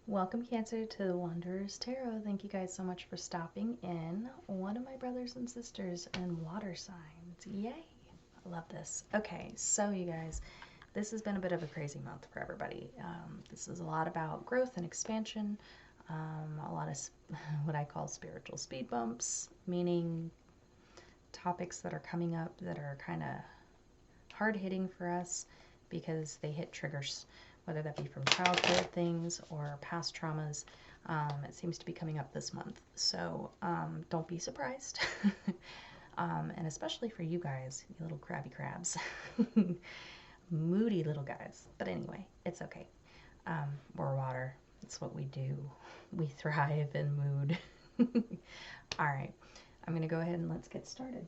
Welcome, Cancer, to the Wanderer's Tarot. Thank you guys so much for stopping in. One of my brothers and sisters in water signs. Yay! I love this. Okay, so you guys, this has been a bit of a crazy month for everybody. This is a lot about growth and expansion, a lot of what I call spiritual speed bumps, meaning topics that are coming up that are kind of hard-hitting for us because they hit triggers, whether that be from childhood things or past traumas. It seems to be coming up this month, so don't be surprised. And especially for you guys, you little crabby crabs. Moody little guys. But anyway, it's okay. We're water. It's what we do. We thrive in mood. All right. I'm going to go ahead and let's get started.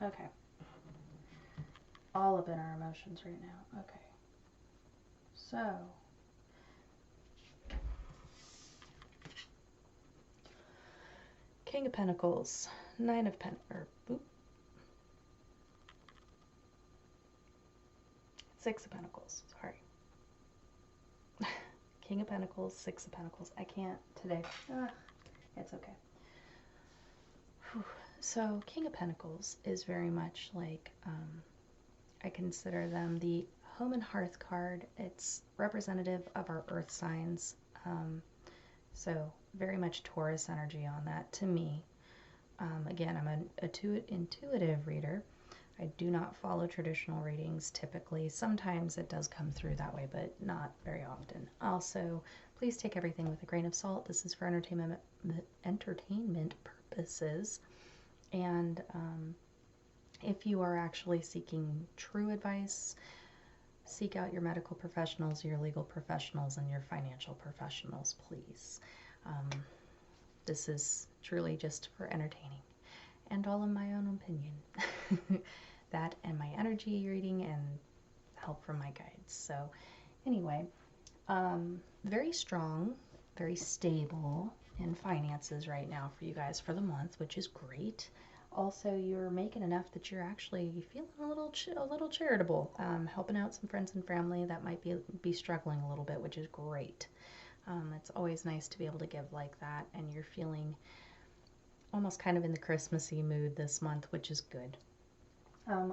Okay. All up in our emotions right now. Okay. So, King of Pentacles, Nine of Six of Pentacles, sorry. King of Pentacles, Six of Pentacles. I can't today. It's okay. Whew. So, King of Pentacles is very much like, I consider them the home and hearth card. It's representative of our earth signs. So, very much Taurus energy on that to me. Again, I'm an intuitive reader. I do not follow traditional readings typically. Sometimes it does come through that way, but not very often. Also, please take everything with a grain of salt. This is for entertainment purposes. And if you are actually seeking true advice, seek out your medical professionals, your legal professionals, and your financial professionals, please. This is truly just for entertaining and all in my own opinion. That and my energy reading and help from my guides. So anyway, very strong, very stable in finances right now for you guys for the month, which is great. Also, you're making enough that you're actually feeling a little charitable, helping out some friends and family that might be struggling a little bit, which is great. It's always nice to be able to give like that, and you're feeling almost kind of in the Christmassy mood this month, which is good.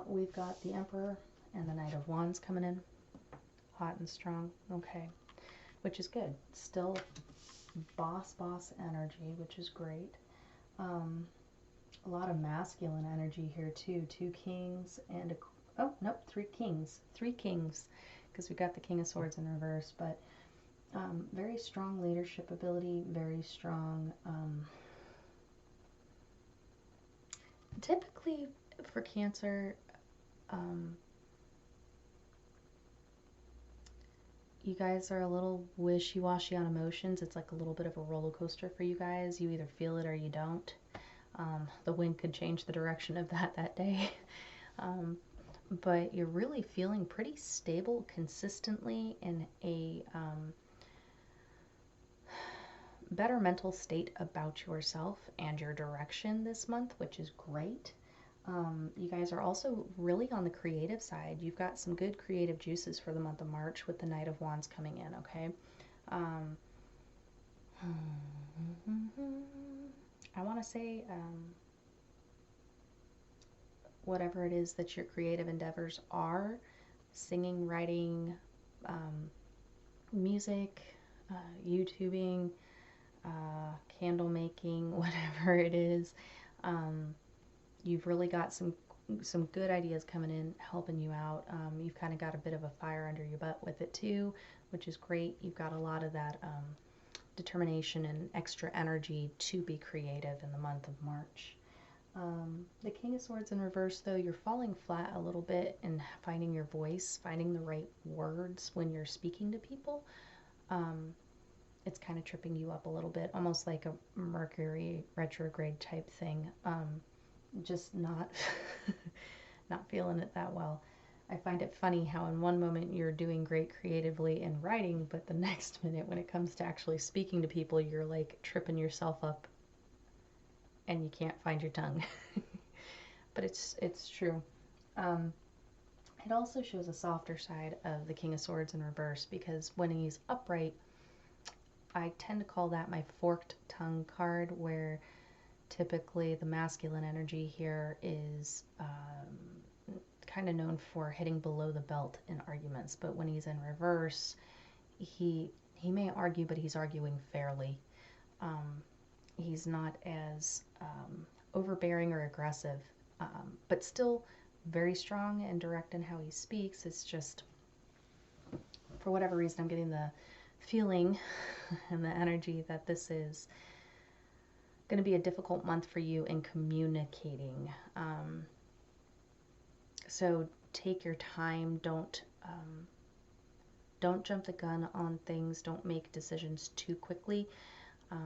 We've got the Emperor and the Knight of Wands coming in, hot and strong, okay, which is good. Still boss energy, which is great. A lot of masculine energy here too. Two kings and three kings, because we got the King of Swords in reverse, but very strong leadership ability, very strong. Typically for Cancer, you guys are a little wishy-washy on emotions. It's like a little bit of a roller coaster for you guys. You either feel it or you don't. The wind could change the direction of that day. But you're really feeling pretty stable consistently in a better mental state about yourself and your direction this month, which is great. You guys are also really on the creative side. You've got some good creative juices for the month of March with the Knight of Wands coming in, okay? I want to say whatever it is that your creative endeavors are, singing, writing, music, YouTubing, candle making, whatever it is, you've really got some some good ideas coming in, helping you out. You've kind of got a bit of a fire under your butt with it too, which is great. You've got a lot of that determination and extra energy to be creative in the month of March. The King of Swords in reverse, though, you're falling flat a little bit in finding your voice, finding the right words when you're speaking to people. It's kind of tripping you up a little bit, almost like a Mercury retrograde type thing. Just not not feeling it that well. I find it funny how in one moment you're doing great creatively in writing, but the next minute when it comes to actually speaking to people, you're like tripping yourself up and you can't find your tongue. But it's true. It also shows a softer side of the King of Swords in reverse, because when he's upright, I tend to call that my forked tongue card, where typically the masculine energy here is kind of known for hitting below the belt in arguments. But when he's in reverse, he may argue, but he's arguing fairly. He's not as overbearing or aggressive, but still very strong and direct in how he speaks. It's just, for whatever reason, I'm getting the feeling and the energy that this is going to be a difficult month for you in communicating. So take your time. Don't jump the gun on things. Don't make decisions too quickly.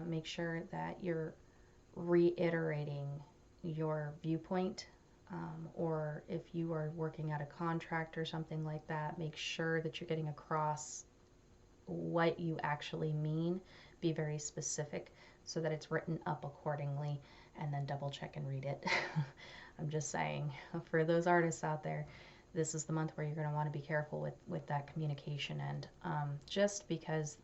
Make sure that you're reiterating your viewpoint, or if you are working at a contract or something like that, make sure that you're getting across what you actually mean. Be very specific so that it's written up accordingly, and then double check and read it. I'm just saying, for those artists out there, this is the month where you're going to want to be careful with that communication end, just because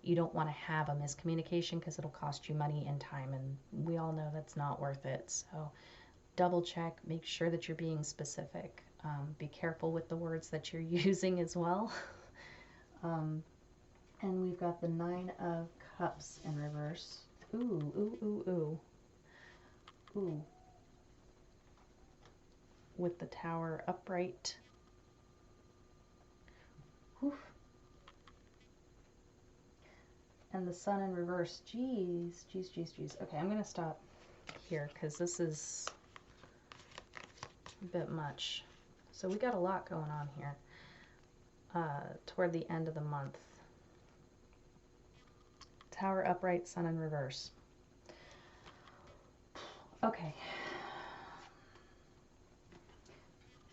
you don't want to have a miscommunication, because it'll cost you money and time, and we all know that's not worth it. So double check, make sure that you're being specific. Be careful with the words that you're using as well. And we've got the Nine of Cups in reverse. Ooh, ooh, ooh, ooh. Ooh. With the Tower upright. Whew. And the Sun in reverse. Jeez, jeez, jeez, jeez. Okay, I'm going to stop here because this is a bit much. So we got a lot going on here toward the end of the month. Tower upright, Sun in reverse. Okay.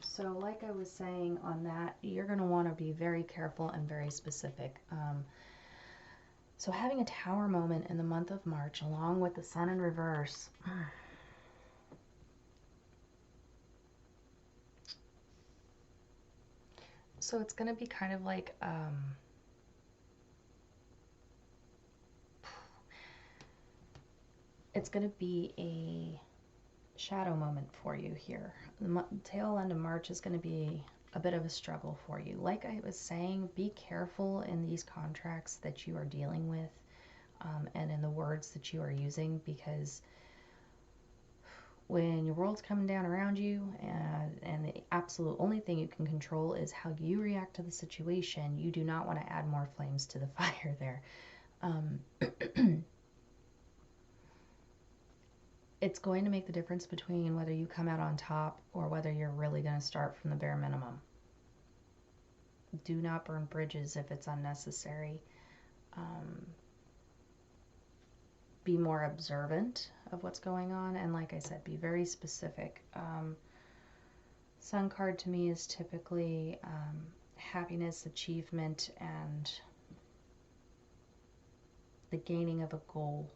So like I was saying on that, you're going to want to be very careful and very specific. So having a Tower moment in the month of March, along with the Sun in reverse, so it's going to be kind of like, it's going to be a shadow moment for you here. The tail end of March is going to be a bit of a struggle for you. Like I was saying, be careful in these contracts that you are dealing with, and in the words that you are using, because when your world's coming down around you, and the absolute only thing you can control is how you react to the situation, you do not want to add more flames to the fire there. It's going to make the difference between whether you come out on top or whether you're really going to start from the bare minimum. Do not burn bridges if it's unnecessary. Be more observant of what's going on, and like I said, be very specific. Sun card to me is typically happiness, achievement, and the gaining of a goal.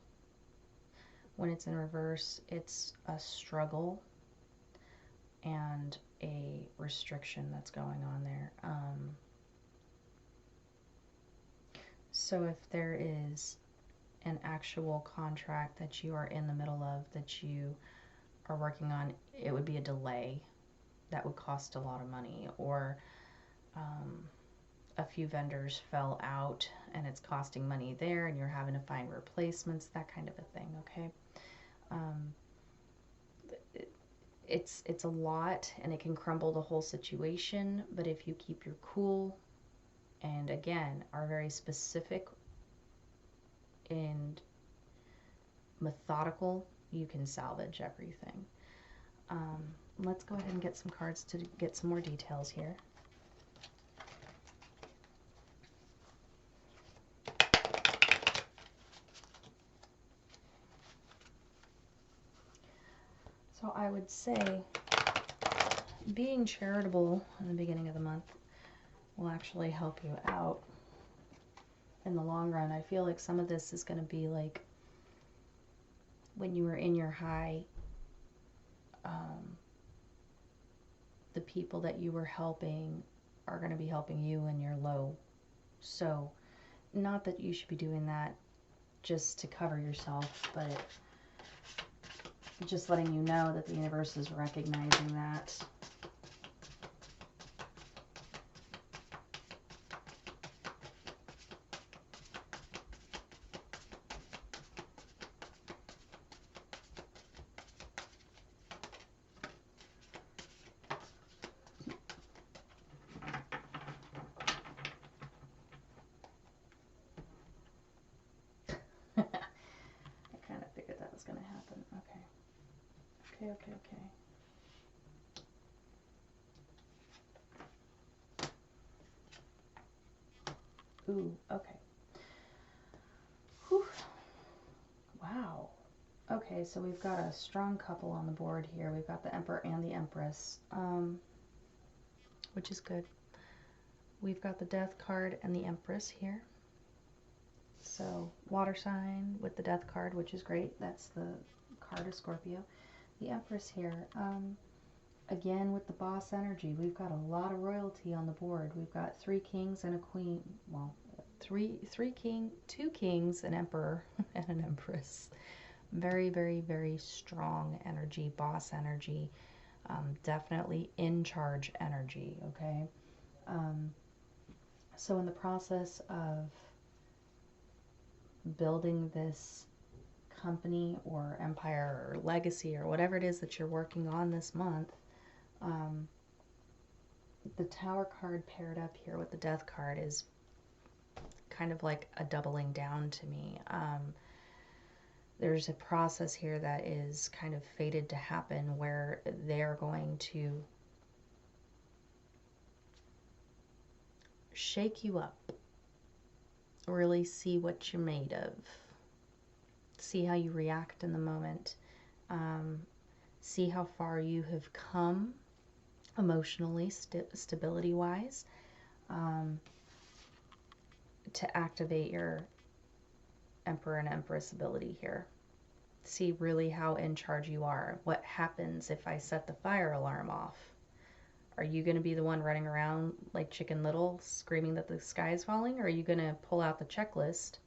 When it's in reverse, it's a struggle and a restriction that's going on there. So if there is an actual contract that you are in the middle of, that you are working on, it would be a delay that would cost a lot of money, or a few vendors fell out and it's costing money there and you're having to find replacements, that kind of a thing, okay? it's a lot, and it can crumble the whole situation. But if you keep your cool and again are very specific and methodical, you can salvage everything. Let's go ahead and get some cards to get some more details here. So I would say being charitable in the beginning of the month will actually help you out in the long run. I feel like some of this is going to be like when you were in your high, the people that you were helping are going to be helping you in your low. So not that you should be doing that just to cover yourself, but just letting you know that the universe is recognizing that. Okay. Ooh, okay. Whew. Wow. Okay, so we've got a strong couple on the board here. We've got the Emperor and the Empress, which is good. We've got the Death card and the Empress here. So water sign with the Death card, which is great. That's the card of Scorpio. The Empress here, again with the boss energy, we've got a lot of royalty on the board. We've got 3 kings and a queen. Well, two kings, an emperor, and an empress. Very, very, very strong energy, boss energy, definitely in charge energy. Okay. So in the process of building this company or empire or legacy or whatever it is that you're working on this month, the Tower card paired up here with the Death card is kind of like a doubling down to me. There's a process here that is kind of fated to happen where they're going to shake you up, really see what you're made of, see how you react in the moment, see how far you have come emotionally, stability-wise, to activate your Emperor and Empress ability here. See really how in charge you are. What happens if I set the fire alarm off? Are you going to be the one running around like Chicken Little screaming that the sky is falling? Or are you going to pull out the checklist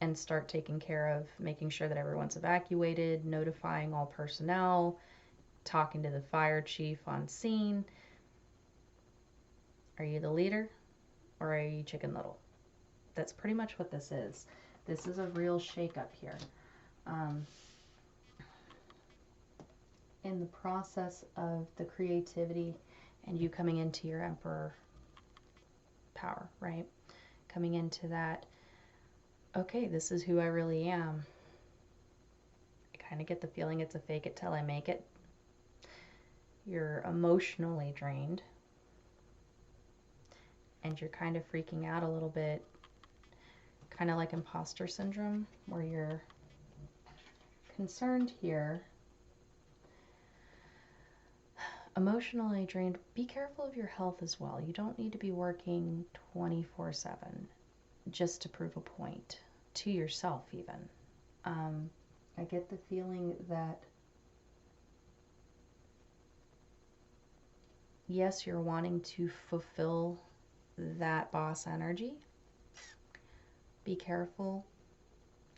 and start taking care of making sure that everyone's evacuated, notifying all personnel, talking to the fire chief on scene? Are you the leader or are you Chicken Little? That's pretty much what this is. This is a real shakeup here. In the process of the creativity and you coming into your Emperor power, right? Coming into that, okay, this is who I really am. I kind of get the feeling it's a fake it till I make it. You're emotionally drained. And you're kind of freaking out a little bit. Kind of like imposter syndrome, where you're concerned here. Emotionally drained. Be careful of your health as well. You don't need to be working 24/7 just to prove a point to yourself even. I get the feeling that yes, you're wanting to fulfill that boss energy. Be careful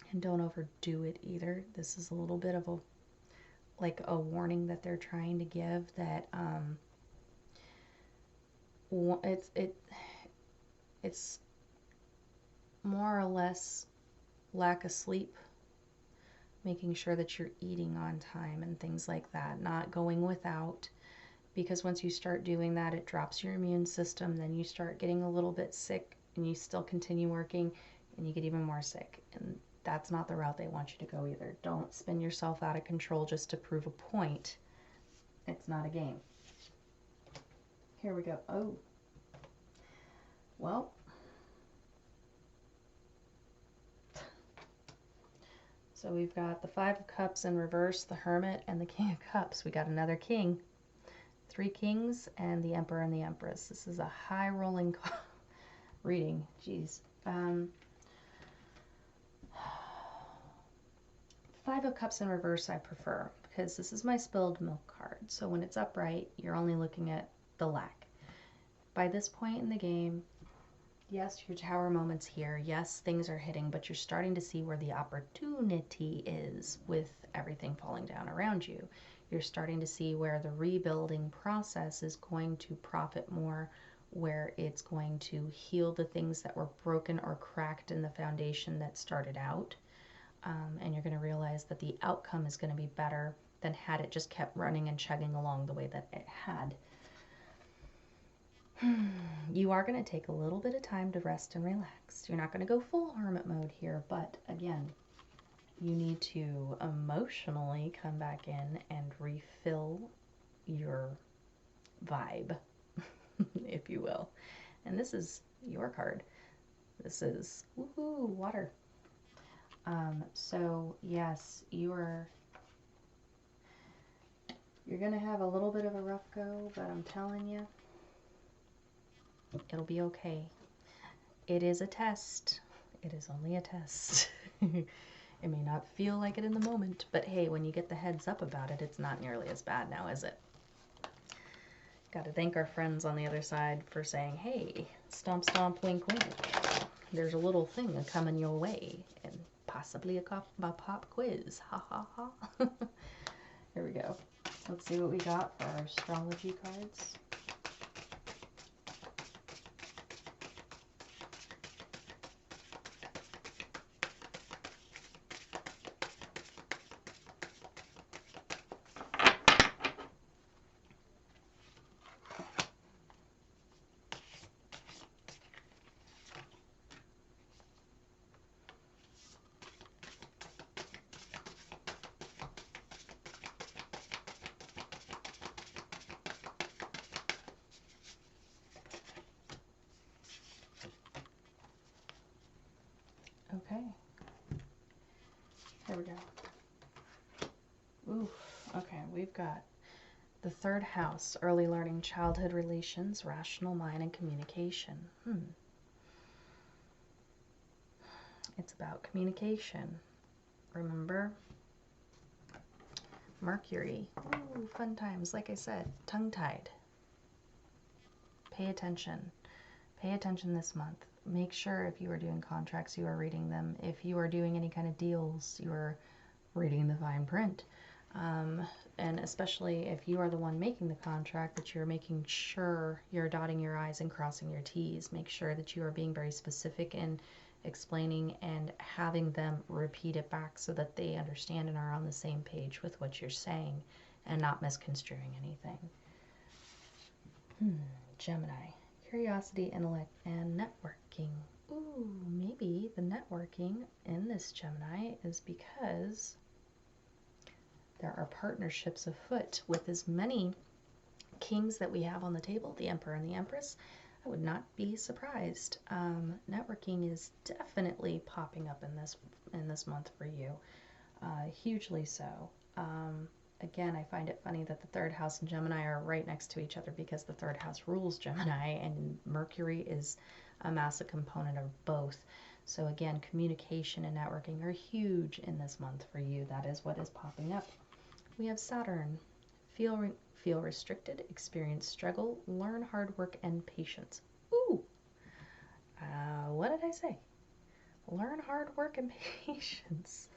and don't overdo it either. This is a little bit of a warning that they're trying to give, that it's more or less lack of sleep, making sure that you're eating on time and things like that, not going without, because once you start doing that, it drops your immune system, then you start getting a little bit sick, and you still continue working, and you get even more sick, and that's not the route they want you to go either. Don't spin yourself out of control just to prove a point. It's not a game. Here we go. Oh, well, so we've got the Five of Cups in reverse, the Hermit, and the King of Cups. We got another king. 3 kings and the Emperor and the Empress. This is a high rolling reading. Jeez. Five of Cups in reverse I prefer, because this is my spilled milk card. So when it's upright, you're only looking at the lack. By this point in the game, yes, your tower moment's here. Yes, things are hitting, but you're starting to see where the opportunity is with everything falling down around you. You're starting to see where the rebuilding process is going to profit more, where it's going to heal the things that were broken or cracked in the foundation that started out. And you're going to realize that the outcome is going to be better than had it just kept running and chugging along the way that it had. You are going to take a little bit of time to rest and relax. You're not going to go full hermit mode here, but again, you need to emotionally come back in and refill your vibe, if you will. And this is your card. This is, woohoo, water. So yes, you're going to have a little bit of a rough go, but I'm telling you, it'll be okay. It is a test. It is only a test. It may not feel like it in the moment, but hey, when you get the heads up about it, it's not nearly as bad now, is it? Got to thank our friends on the other side for saying, hey, stomp, stomp, wink, wink. There's a little thing coming your way, and possibly a pop quiz. Ha, ha, ha. Here we go. Let's see what we got for our astrology cards. Okay. Here we go. Ooh, okay, we've got the 3rd house, early learning, childhood relations, rational mind, and communication. It's about communication. Remember? Mercury. Ooh, fun times. Like I said, tongue-tied. Pay attention. Pay attention this month. Make sure if you are doing contracts, you are reading them. If you are doing any kind of deals, you are reading the fine print. And especially if you are the one making the contract, that you're making sure you're dotting your I's and crossing your T's. Make sure that you are being very specific in explaining and having them repeat it back so that they understand and are on the same page with what you're saying and not misconstruing anything. Gemini. Curiosity, intellect, and networking. Ooh, maybe the networking in this Gemini is because there are partnerships afoot with as many kings that we have on the table, the Emperor and the Empress. I would not be surprised. Networking is definitely popping up in this month for you, hugely so. Again, I find it funny that the 3rd house and Gemini are right next to each other, because the 3rd house rules Gemini and Mercury is a massive component of both. So again, communication and networking are huge in this month for you. That is what is popping up. We have Saturn. Feel restricted, experience struggle, learn hard work and patience. Ooh! What did I say? Learn hard work and patience.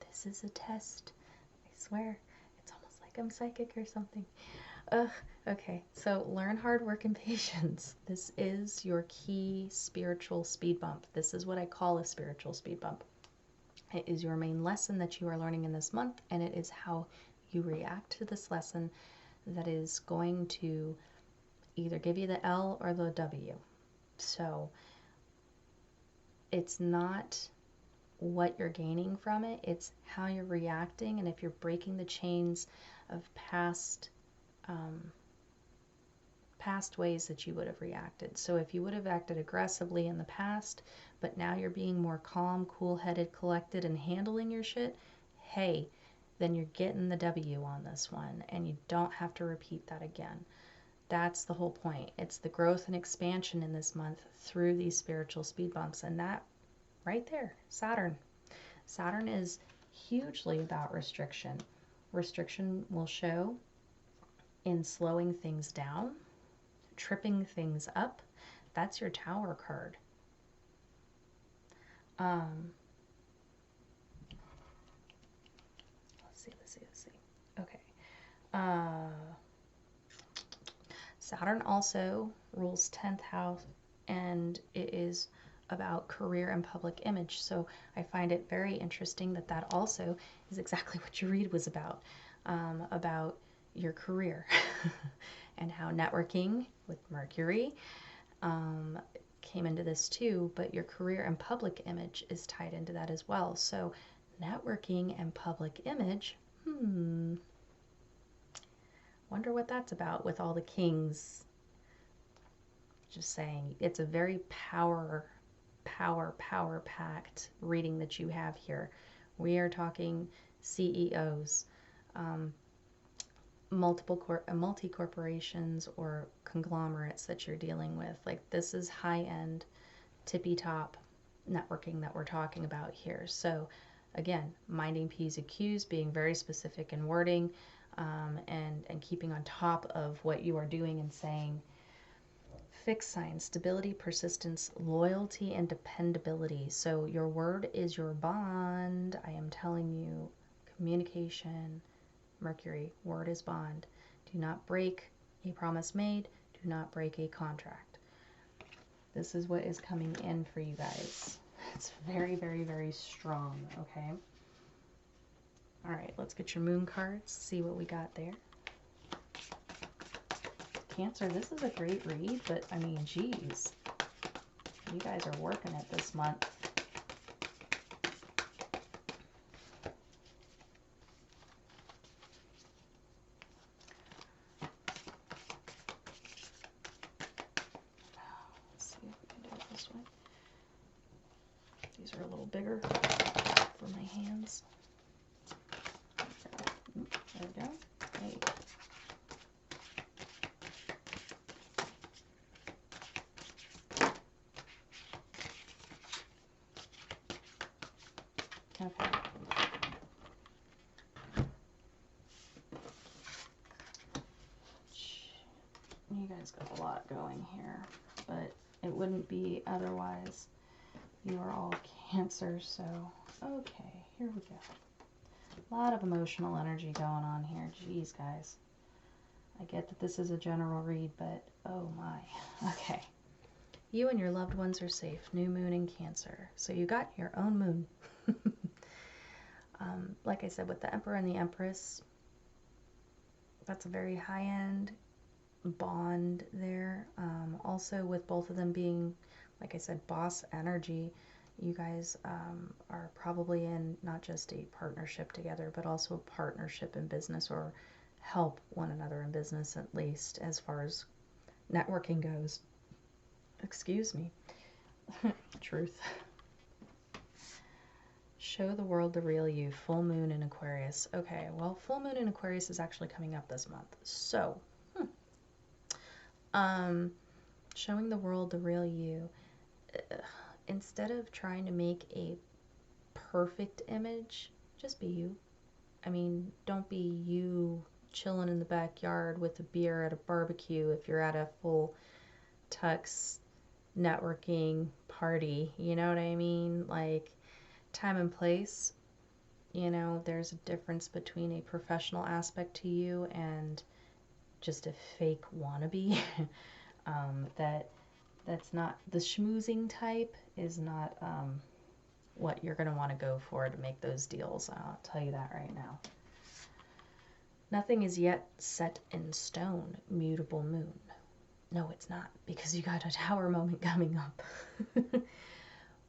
This is a test. I swear. It's almost like I'm psychic or something. Okay, so learn hard work and patience. This is your key spiritual speed bump. This is what I call a spiritual speed bump. It is your main lesson that you are learning in this month, and it is how you react to this lesson that is going to either give you the L or the W. So it's not what you're gaining from it, it's how you're reacting, and if you're breaking the chains of past ways that you would have reacted. So if you would have acted aggressively in the past, but now you're being more calm, cool-headed, collected, and handling your shit, hey, then you're getting the W on this one, and you don't have to repeat that again. That's the whole point. It's the growth and expansion in this month through these spiritual speed bumps, and that right there, Saturn. Saturn is hugely about restriction. Restriction will show in slowing things down, tripping things up. That's your Tower card. Let's see. Okay. Saturn also rules 10th house, and it is about career and public image. So I find it very interesting that that also is exactly what your read was about your career and how networking with Mercury came into this too, but your career and public image is tied into that as well. So networking and public image, wonder what that's about with all the kings. Just saying, it's a very power-packed reading that you have here. We are talking CEOs, multi-corporations or conglomerates that you're dealing with. Like, this is high-end, tippy-top networking that we're talking about here. So again, minding P's and Q's, being very specific in wording, and keeping on top of what you are doing and saying. Fixed signs: stability, persistence, loyalty, and dependability. So your word is your bond. I am telling you, communication, Mercury, word is bond. Do not break a promise made. Do not break a contract. This is what is coming in for you guys. It's very, very, very strong, okay? All right, let's get your moon cards, see what we got there. Cancer, this is a great read, but I mean, geez, you guys are working it this month. Let's see if we can do it this way. These are a little bigger for my hands. There we go. Hey. Okay. You guys got a lot going here, but it wouldn't be otherwise. You are all Cancer, so okay, here we go. A lot of emotional energy going on here. Jeez, guys. I get that this is a general read, but oh my. Okay. You and your loved ones are safe. New moon in Cancer. So you got your own moon. Like I said, with the Emperor and the Empress, that's a very high-end bond there. Also, with both of them being, like I said, boss energy, you guys are probably in not just a partnership together, but also a partnership in business, or help one another in business, at least as far as networking goes. Excuse me. Truth. Show the world the real you. Full moon in Aquarius. Okay, well, full moon in Aquarius is actually coming up this month. So, showing the world the real you. Instead of trying to make a perfect image, just be you. I mean, don't be you chilling in the backyard with a beer at a barbecue if you're at a full tux networking party. You know what I mean? Like, time and place, you know, there's a difference between a professional aspect to you and just a fake wannabe. That's not, the schmoozing type is not what you're going to want to go for to make those deals. I'll tell you that right now. Nothing is yet set in stone, mutable moon. No, it's not, because you got a tower moment coming up.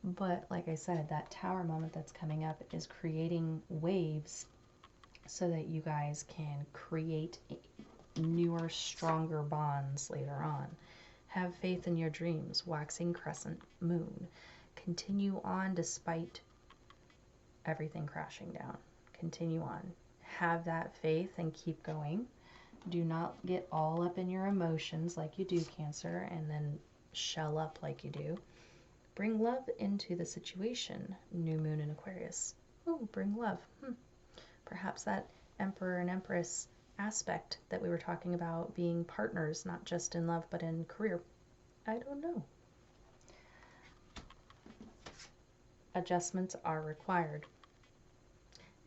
But like I said, that tower moment that's coming up is creating waves so that you guys can create newer, stronger bonds later on. Have faith in your dreams, waxing crescent moon. Continue on despite everything crashing down. Continue on. Have that faith and keep going. Do not get all up in your emotions like you do, Cancer, and then shell up like you do. Bring love into the situation, new moon in Aquarius. Oh, bring love. Perhaps that Emperor and Empress aspect that we were talking about, being partners, not just in love, but in career. I don't know. Adjustments are required.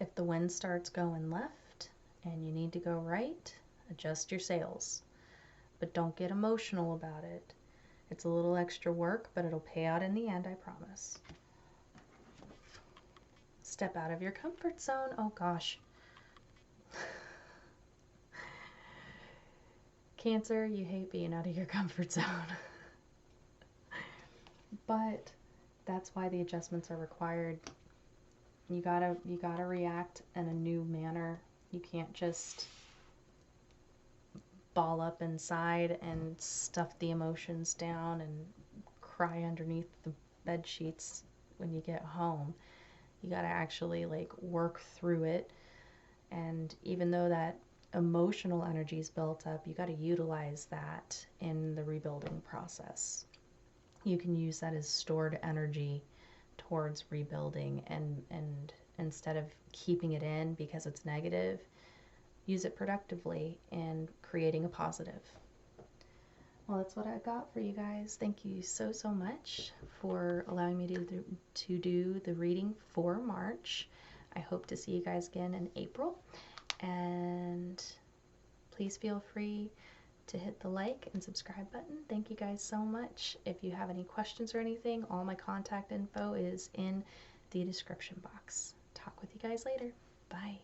If the wind starts going left and you need to go right, adjust your sails. But don't get emotional about it. It's a little extra work, but it'll pay out in the end, I promise. Step out of your comfort zone. Oh gosh. Cancer, you hate being out of your comfort zone. But that's why the adjustments are required. You gotta react in a new manner. You can't just ball up inside and stuff the emotions down and cry underneath the bed sheets when you get home. You gotta actually like work through it. And even though that emotional energy is built up, you gotta utilize that in the rebuilding process. You can use that as stored energy towards rebuilding, and instead of keeping it in because it's negative, use it productively and creating a positive. Well, that's what I got for you guys. Thank you so much for allowing me to do the reading for March. I hope to see you guys again in April, and please feel free to hit the like and subscribe button. Thank you guys so much. If you have any questions or anything, all my contact info is in the description box. Talk with you guys later. Bye.